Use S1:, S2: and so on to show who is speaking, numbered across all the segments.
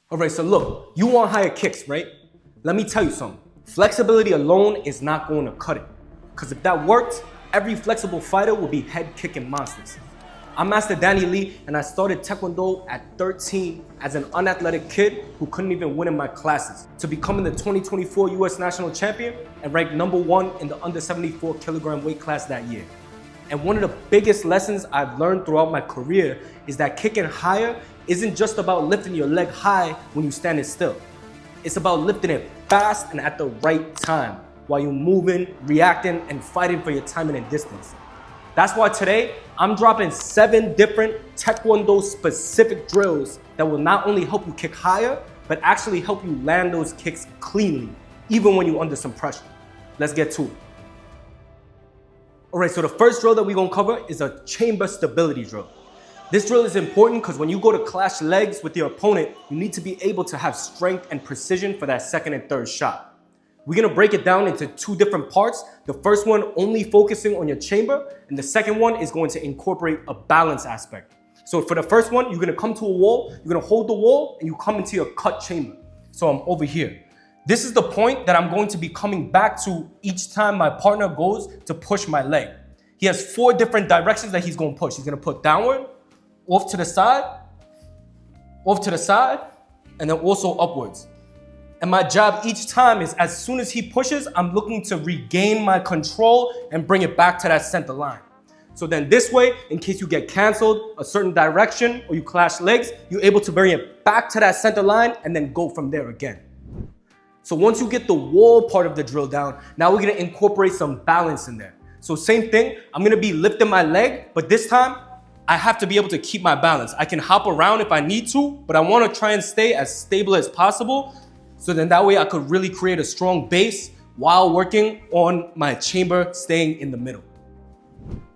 S1: All right, so look, you want higher kicks, right? Let me tell you something. Flexibility alone is not going to cut it. Because if that worked, every flexible fighter will be head kicking monsters. I'm Master Danny Lee, and I started Taekwondo at 13 as an unathletic kid who couldn't even win in my classes, to becoming the 2024 US National Champion and ranked #1 in the under 74 kilogram weight class that year. And one of the biggest lessons I've learned throughout my career is that kicking higher isn't just about lifting your leg high when you're standing still. It's about lifting it fast and at the right time while you're moving, reacting, and fighting for your timing and distance. That's why today, I'm dropping 7 different Taekwondo specific drills that will not only help you kick higher, but actually help you land those kicks cleanly, even when you're under some pressure. Let's get to it. All right, so the first drill that we're gonna cover is a chamber stability drill. This drill is important because when you go to clash legs with your opponent, you need to be able to have strength and precision for that second and third shot. We're gonna break it down into 2 different parts. The first one only focusing on your chamber, and the second one is going to incorporate a balance aspect. So for the first one, you're gonna come to a wall, you're gonna hold the wall, and you come into your cut chamber. So I'm over here. This is the point that I'm going to be coming back to each time my partner goes to push my leg. He has 4 different directions that he's gonna push. He's gonna put downward, off to the side, and then also upwards. And my job each time is as soon as he pushes, I'm looking to regain my control and bring it back to that center line. So then this way, in case you get canceled a certain direction or you clash legs, you're able to bring it back to that center line and then go from there again. So once you get the wall part of the drill down, now we're gonna incorporate some balance in there. So same thing, I'm gonna be lifting my leg, but this time, I have to be able to keep my balance. I can hop around if I need to, but I wanna try and stay as stable as possible. So then that way I could really create a strong base while working on my chamber staying in the middle.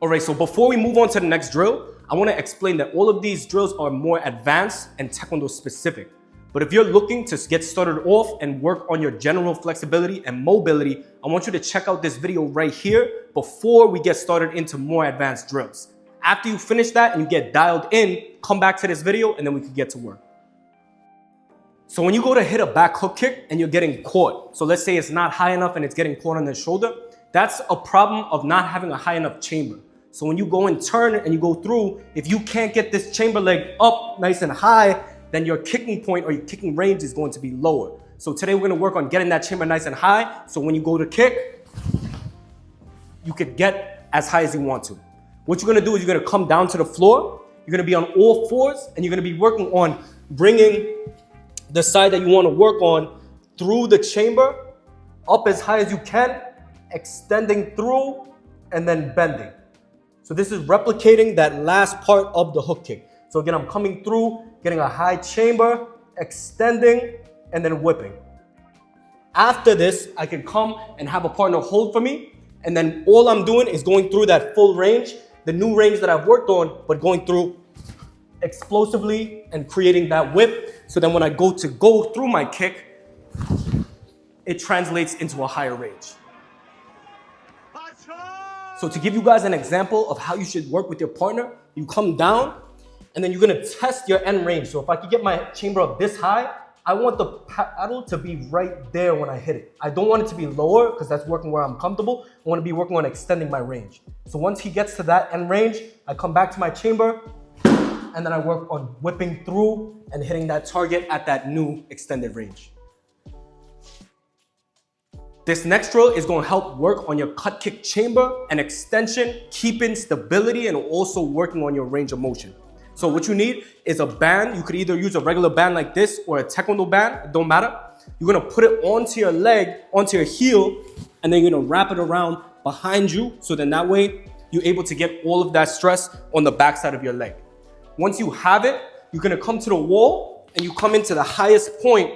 S1: All right, so before we move on to the next drill, I wanna explain that all of these drills are more advanced and Taekwondo specific. But if you're looking to get started off and work on your general flexibility and mobility, I want you to check out this video right here before we get started into more advanced drills. After you finish that and you get dialed in, come back to this video and then we can get to work. So when you go to hit a back hook kick and you're getting caught, so let's say it's not high enough and it's getting caught on the shoulder, that's a problem of not having a high enough chamber. So when you go and turn and you go through, if you can't get this chamber leg up nice and high, then your kicking point or your kicking range is going to be lower. So today we're gonna work on getting that chamber nice and high, so when you go to kick, you could get as high as you want to. What you're gonna do is you're gonna come down to the floor, you're gonna be on all 4s, and you're gonna be working on bringing the side that you wanna work on through the chamber, up as high as you can, extending through, and then bending. So this is replicating that last part of the hook kick. So again, I'm coming through, getting a high chamber, extending, and then whipping. After this, I can come and have a partner hold for me, and then all I'm doing is going through that full range, the new range that I've worked on, but going through explosively and creating that whip. So then when I go through my kick, it translates into a higher range. So to give you guys an example of how you should work with your partner, you come down and then you're gonna test your end range. So if I could get my chamber up this high, I want the paddle to be right there when I hit it. I don't want it to be lower because that's working where I'm comfortable. I want to be working on extending my range. So once he gets to that end range, I come back to my chamber and then I work on whipping through and hitting that target at that new extended range. This next drill is going to help work on your cut kick chamber and extension, keeping stability and also working on your range of motion. So what you need is a band. You could either use a regular band like this or a Taekwondo band, it don't matter. You're gonna put it onto your leg, onto your heel, and then you're gonna wrap it around behind you. So then that way, you're able to get all of that stress on the backside of your leg. Once you have it, you're gonna come to the wall and you come into the highest point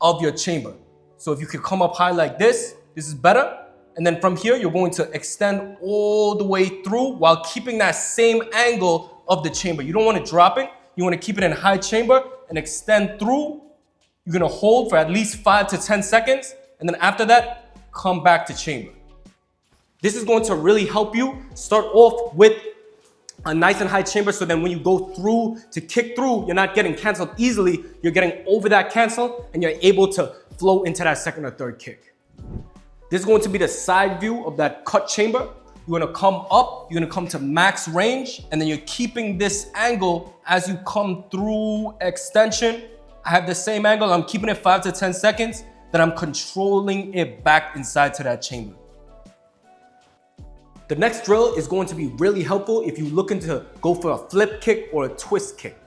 S1: of your chamber. So if you could come up high like this is better. And then from here, you're going to extend all the way through while keeping that same angle of the chamber. You don't want to drop it. You want to keep it in high chamber and extend through. You're going to hold for at least 5 to 10 seconds. And then after that, come back to chamber. This is going to really help you start off with a nice and high chamber, so then when you go through to kick through, you're not getting canceled easily. You're getting over that cancel and you're able to flow into that second or third kick. This is going to be the side view of that cut chamber. You're gonna come up, you're gonna come to max range, and then you're keeping this angle as you come through extension. I have the same angle, I'm keeping it 5 to 10 seconds, then I'm controlling it back inside to that chamber. The next drill is going to be really helpful if you're looking to go for a flip kick or a twist kick.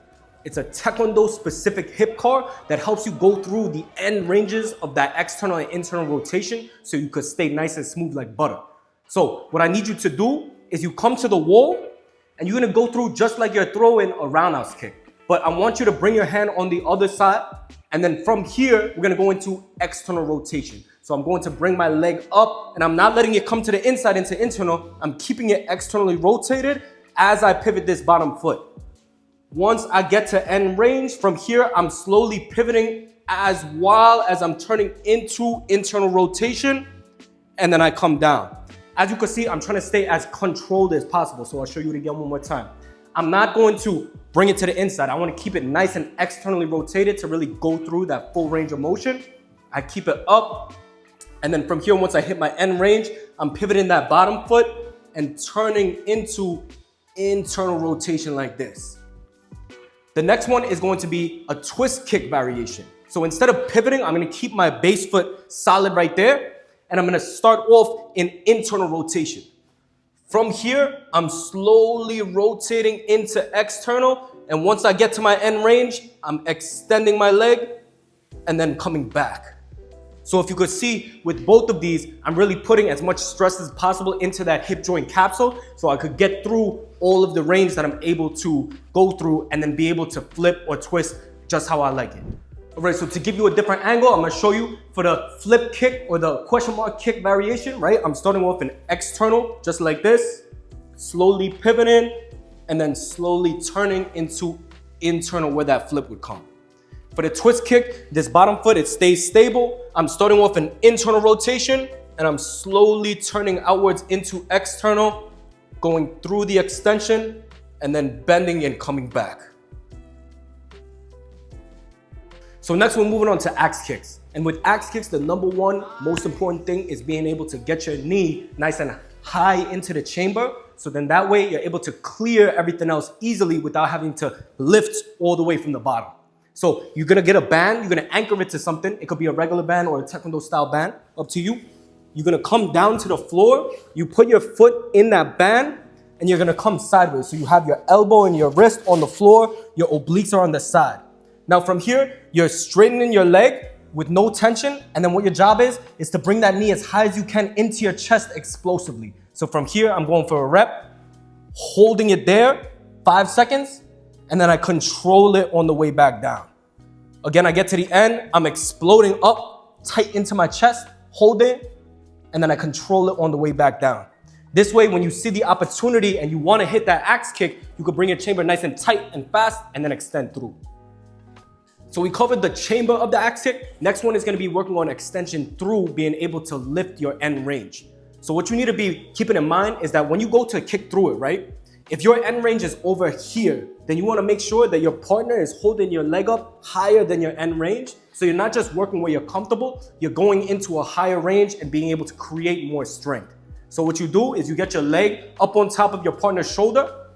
S1: It's a Taekwondo specific hip car that helps you go through the end ranges of that external and internal rotation so you could stay nice and smooth like butter. So what I need you to do is you come to the wall and you're gonna go through just like you're throwing a roundhouse kick. But I want you to bring your hand on the other side, and then from here, we're gonna go into external rotation. So I'm going to bring my leg up and I'm not letting it come to the inside into internal. I'm keeping it externally rotated as I pivot this bottom foot. Once I get to end range, from here, I'm slowly pivoting as while as I'm turning into internal rotation, and then I come down. As you can see, I'm trying to stay as controlled as possible. So I'll show you it again one more time. I'm not going to bring it to the inside. I want to keep it nice and externally rotated to really go through that full range of motion. I keep it up. And then from here, once I hit my end range, I'm pivoting that bottom foot and turning into internal rotation like this. The next one is going to be a twist kick variation. So instead of pivoting, I'm going to keep my base foot solid right there. And I'm going to start off in internal rotation. From here, I'm slowly rotating into external. And once I get to my end range, I'm extending my leg and then coming back. So if you could see with both of these, I'm really putting as much stress as possible into that hip joint capsule so I could get through all of the range that I'm able to go through and then be able to flip or twist just how I like it. All right, so to give you a different angle, I'm gonna show you for the flip kick or the question mark kick variation, right? I'm starting off in external, just like this, slowly pivoting, and then slowly turning into internal where that flip would come. For the twist kick, this bottom foot, it stays stable. I'm starting off in internal rotation and I'm slowly turning outwards into external, going through the extension and then bending and coming back. So next we're moving on to axe kicks. And with axe kicks, the number one most important thing is being able to get your knee nice and high into the chamber. So then that way you're able to clear everything else easily without having to lift all the way from the bottom. So you're gonna get a band, you're gonna anchor it to something. It could be a regular band or a Taekwondo style band, up to you. You're gonna come down to the floor, you put your foot in that band, and you're gonna come sideways. So you have your elbow and your wrist on the floor, your obliques are on the side. Now from here, you're straightening your leg with no tension, and then what your job is to bring that knee as high as you can into your chest explosively. So from here, I'm going for a rep, holding it there, 5 seconds, and then I control it on the way back down. Again, I get to the end, I'm exploding up, tight into my chest, hold it, and then I control it on the way back down. This way, when you see the opportunity and you want to hit that axe kick, you could bring your chamber nice and tight and fast, and then extend through. So we covered the chamber of the axe kick. Next one is going to be working on extension through being able to lift your end range. So what you need to be keeping in mind is that when you go to kick through it, right? If your end range is over here, then you want to make sure that your partner is holding your leg up higher than your end range. So you're not just working where you're comfortable, you're going into a higher range and being able to create more strength. So what you do is you get your leg up on top of your partner's shoulder.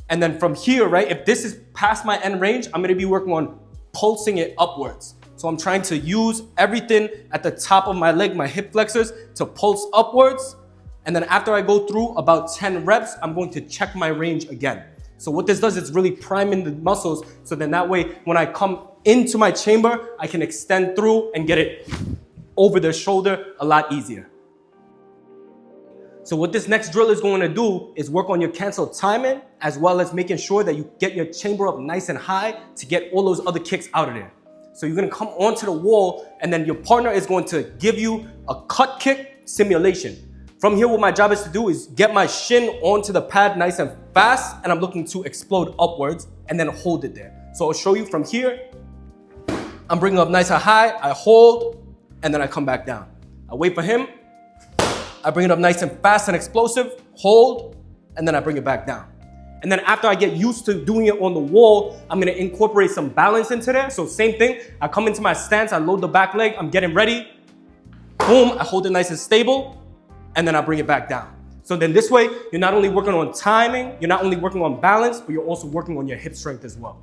S1: And then from here, right, if this is past my end range, I'm going to be working on pulsing it upwards. So I'm trying to use everything at the top of my leg, my hip flexors, to pulse upwards. And then after I go through about 10 reps, I'm going to check my range again. So what this does is really priming the muscles. So then that way, when I come into my chamber, I can extend through and get it over the shoulder a lot easier. So what this next drill is going to do is work on your cancel timing, as well as making sure that you get your chamber up nice and high to get all those other kicks out of there. So you're going to come onto the wall, and then your partner is going to give you a cut kick simulation. From here, what my job is to do is get my shin onto the pad nice and fast, and I'm looking to explode upwards and then hold it there. So I'll show you from here. I'm bringing up nice and high, I hold, and then I come back down. I wait for him. I bring it up nice and fast and explosive, hold, and then I bring it back down. And then after I get used to doing it on the wall, I'm gonna incorporate some balance into there. So same thing, I come into my stance, I load the back leg, I'm getting ready. Boom, I hold it nice and stable, and then I bring it back down. So then this way, you're not only working on timing, you're not only working on balance, but you're also working on your hip strength as well.